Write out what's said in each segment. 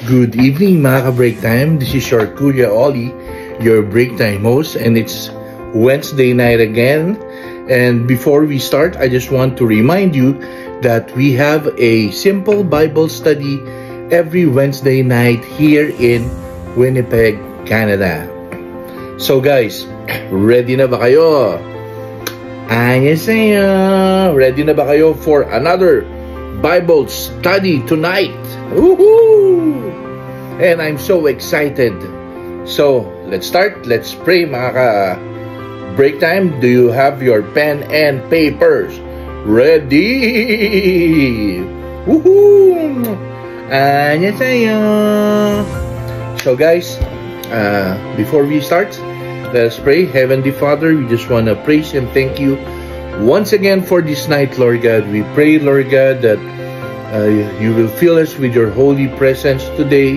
Good evening mga ka-break time. This is your Kuya Ollie, your break time host, and it's Wednesday night again. And before we start, I just want to remind you that we have a simple Bible study every Wednesday night here in Winnipeg, Canada. So guys, ready na ba kayo? Annyeonghaseyo! Ready na ba kayo for another Bible study tonight? Woohoo! And I'm so excited. So, let's start. Let's pray mga ka-break time. Do you have your pen and papers ready? Woohoo! Annyeonghaseyo! So guys, before we start, let us pray. Heavenly Father, we just want to praise and thank you once again for this night, Lord God. We pray, Lord God, that you will fill us with your holy presence today.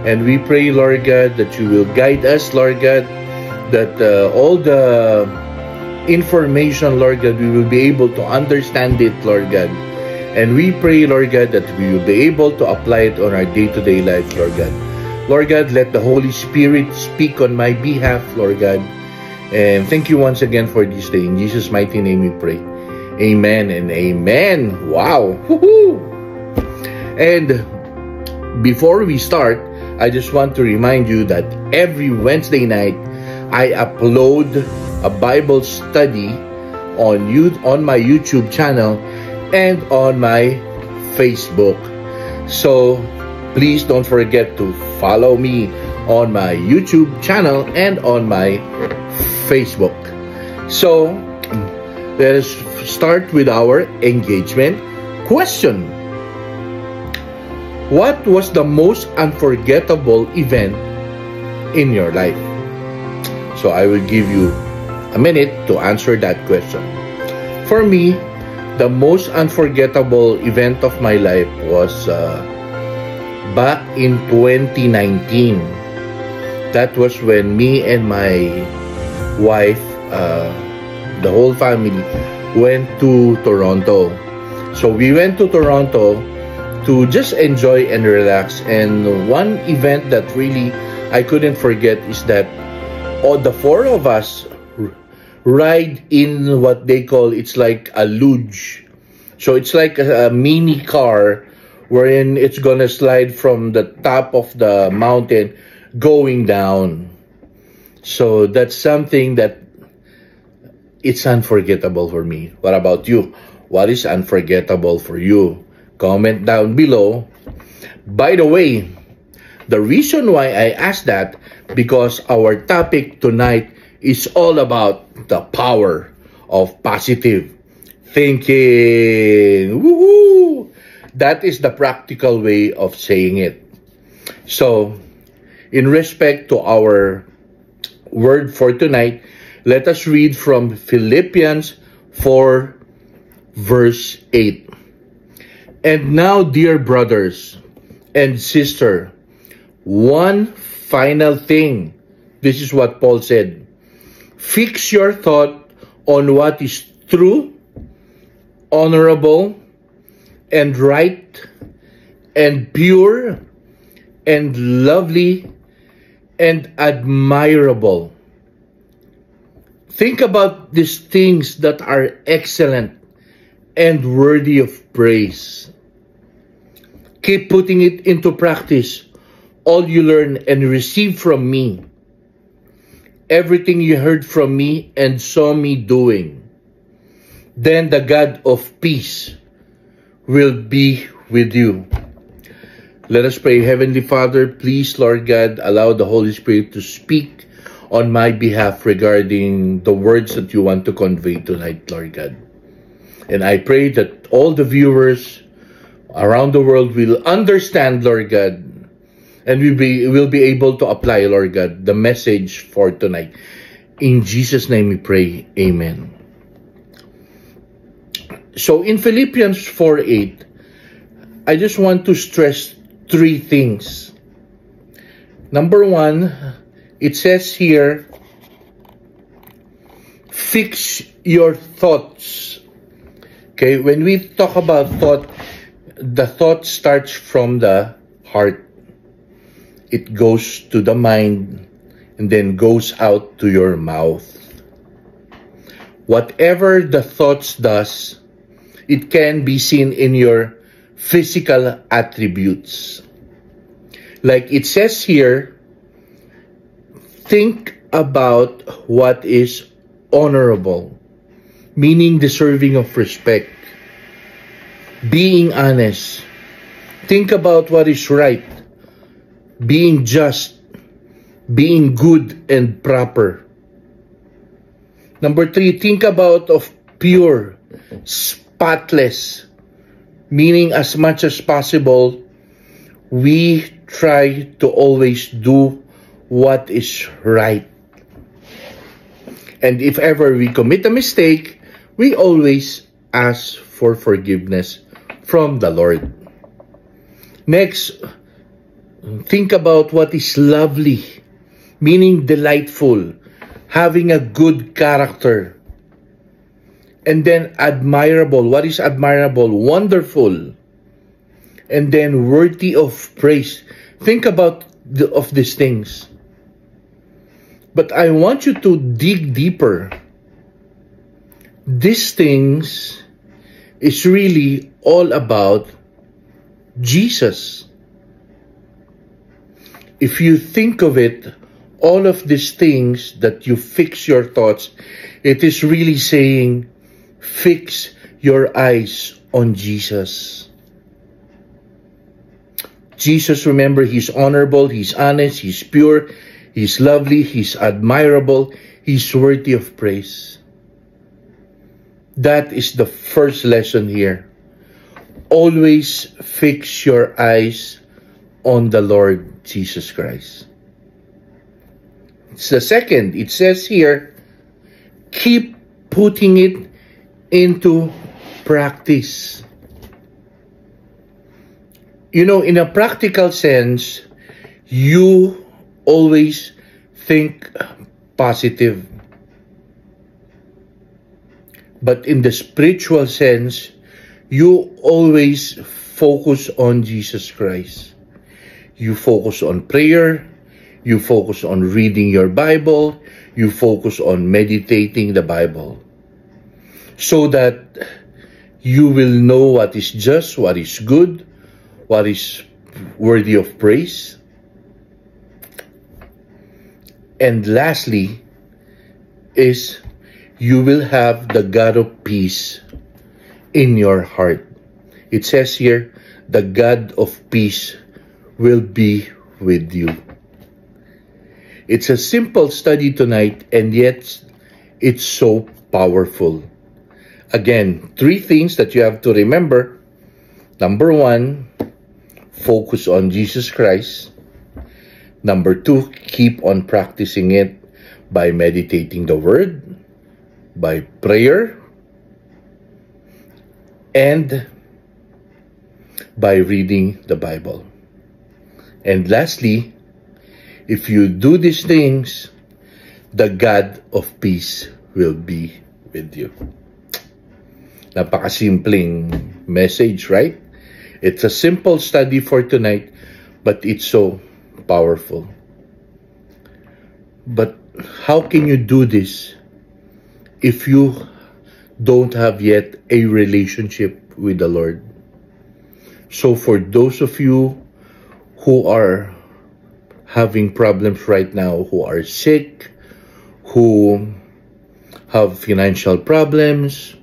And we pray, Lord God, that you will guide us, Lord God, that all the information, Lord God, we will be able to understand it, Lord God. And we pray, Lord God, that we will be able to apply it on our day-to-day life, Lord God. Lord God, let the Holy Spirit speak on my behalf, Lord God. And thank you once again for this day. In Jesus' mighty name we pray. Amen and amen. Wow. Woohoo! And before we start, I just want to remind you that every Wednesday night, I upload a Bible study on my YouTube channel and on my Facebook. So, please don't forget to follow me on my YouTube channel and on my Facebook. So, let us start with our engagement question. What was the most unforgettable event in your life? So I will give you a minute to answer that question. For me, the most unforgettable event of my life was back in 2019. That was when me and my wife, the whole family, went to Toronto. So we went to Toronto to just enjoy and relax. And one event that really I couldn't forget is that all the four of us ride in what they call, it's like a luge. So it's like a mini car wherein it's gonna slide from the top of the mountain going down. So that's something that it's unforgettable for me. What about you? What is unforgettable for you? Comment down below. By the way, the reason why I asked that, because our topic tonight is all about the power of positive thinking. Woohoo! That is the practical way of saying it. So, in respect to our word for tonight, let us read from Philippians 4 verse 8. And now, dear brothers and sister, one final thing. This is what Paul said. Fix your thought on what is true, honorable, and right, and pure, and lovely, and admirable. Think about these things that are excellent and worthy of praise. Keep putting it into practice, all you learn and receive from me, everything you heard from me and saw me doing. Then the God of peace will be with you. Let us pray. Heavenly Father, please, Lord God, allow the Holy Spirit to speak on my behalf regarding the words that you want to convey tonight, Lord God. And I pray that all the viewers around the world will understand, Lord God, and will be able to apply, Lord God, the message for tonight. In Jesus' name we pray. Amen. So in Philippians 4:8, I just want to stress three things. Number one, it says here, fix your thoughts. Okay, when we talk about thought, the thought starts from the heart. it goes to the mind and then goes out to your mouth. Whatever the thoughts does, it can be seen in your physical attributes. Like it says here, think about what is honorable, meaning deserving of respect. Being honest. Think about what is right. Being just. Being good and proper. Number 3, think about of pure, spotless, meaning as much as possible, we try to always do what is right. And if ever we commit a mistake, we always ask for forgiveness from the Lord. Next, think about what is lovely, meaning delightful, having a good character. And then admirable. What is admirable? Wonderful. And then worthy of praise. Think about of these things. But I want you to dig deeper. These things is really all about Jesus. If you think of it, all of these things that you fix your thoughts, it is really saying, fix your eyes on Jesus. Jesus, remember, He's honorable, He's honest, He's pure, He's lovely, He's admirable, He's worthy of praise. That is the first lesson here. Always fix your eyes on the Lord Jesus Christ. It's the second. It says here, keep putting it into practice. You know, in a practical sense, you always think positive. But in the spiritual sense, you always focus on Jesus Christ. You focus on prayer. You focus on reading your Bible. You focus on meditating the Bible. So that you will know what is just, what is good, what is worthy of praise. And lastly, is you will have the God of peace in your heart. It says here, the God of peace will be with you. It's a simple study tonight, and yet it's so powerful. Again, 3 things that you have to remember. Number 1, focus on Jesus Christ. Number 2, keep on practicing it by meditating the Word, by prayer, and by reading the Bible. And lastly, if you do these things, the God of peace will be with you. Napakasimpleng message, right? It's a simple study for tonight, but it's so powerful. But how can you do this if you don't have yet a relationship with the Lord? So for those of you who are having problems right now, who are sick, who have financial problems,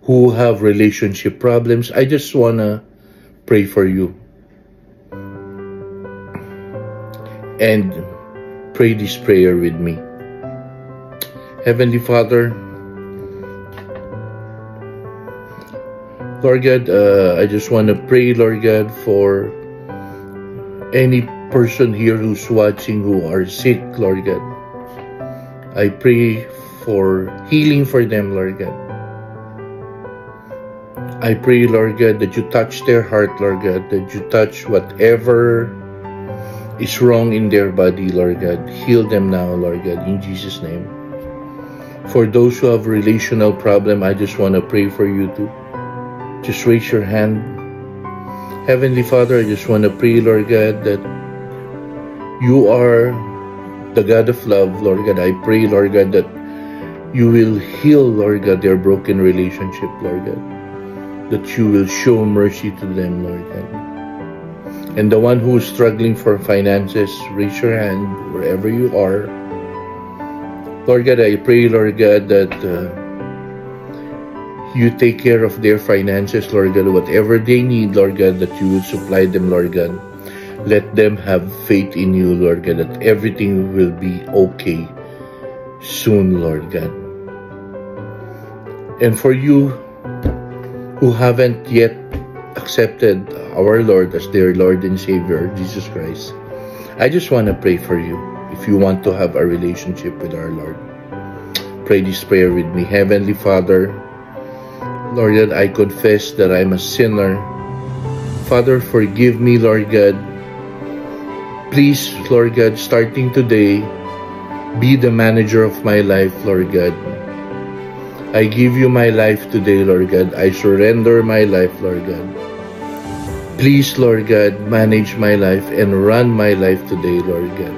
who have relationship problems, I just want to pray for you. And pray this prayer with me. Heavenly Father, Lord God, I just want to pray, Lord God, for any person here who's watching who are sick, Lord God. I pray for healing for them, Lord God. I pray, Lord God, that you touch their heart, Lord God, that you touch whatever is wrong in their body, Lord God. Heal them now, Lord God, in Jesus' name. For those who have relational problem, I just want to pray for you too. Just raise your hand. Heavenly Father, I just want to pray, Lord God, that You are the God of love, Lord God. I pray, Lord God, that you will heal, Lord God, their broken relationship, Lord God. That you will show mercy to them, Lord God. And the one who is struggling for finances, raise your hand wherever you are. Lord God, I pray, Lord God, that you take care of their finances, Lord God. Whatever they need, Lord God, that you will supply them, Lord God. Let them have faith in you, Lord God, that everything will be okay soon, Lord God. And for you who haven't yet accepted our Lord as their Lord and Savior, Jesus Christ, I just want to pray for you. If you want to have a relationship with our Lord, pray this prayer with me. Heavenly Father, Lord God, I confess that I'm a sinner. Father, forgive me, Lord God. Please, Lord God, starting today, be the manager of my life, Lord God. I give you my life today, Lord God. I surrender my life, Lord God. Please, Lord God, manage my life and run my life today, Lord God.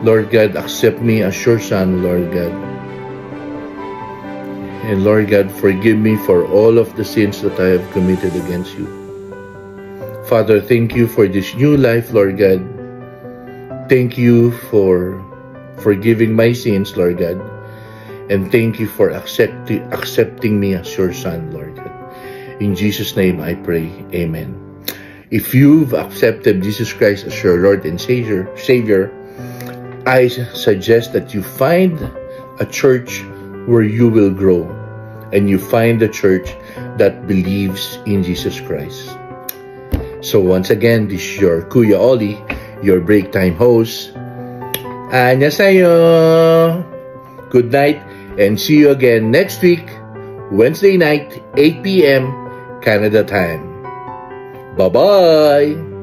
Lord God, accept me as your son, Lord God. And Lord God, forgive me for all of the sins that I have committed against you. Father, thank you for this new life, Lord God. Thank you for forgiving my sins, Lord God. And thank you for accepting me as your son, Lord God. In Jesus' name I pray, amen. If you've accepted Jesus Christ as your Lord and Savior, I suggest that you find a church where you will grow, and you find a church that believes in Jesus Christ. So once again, this is your Kuya Oli, your break time host. Annyeonghaseyo! Good night, and see you again next week, Wednesday night, 8 p.m. Canada time. Bye-bye!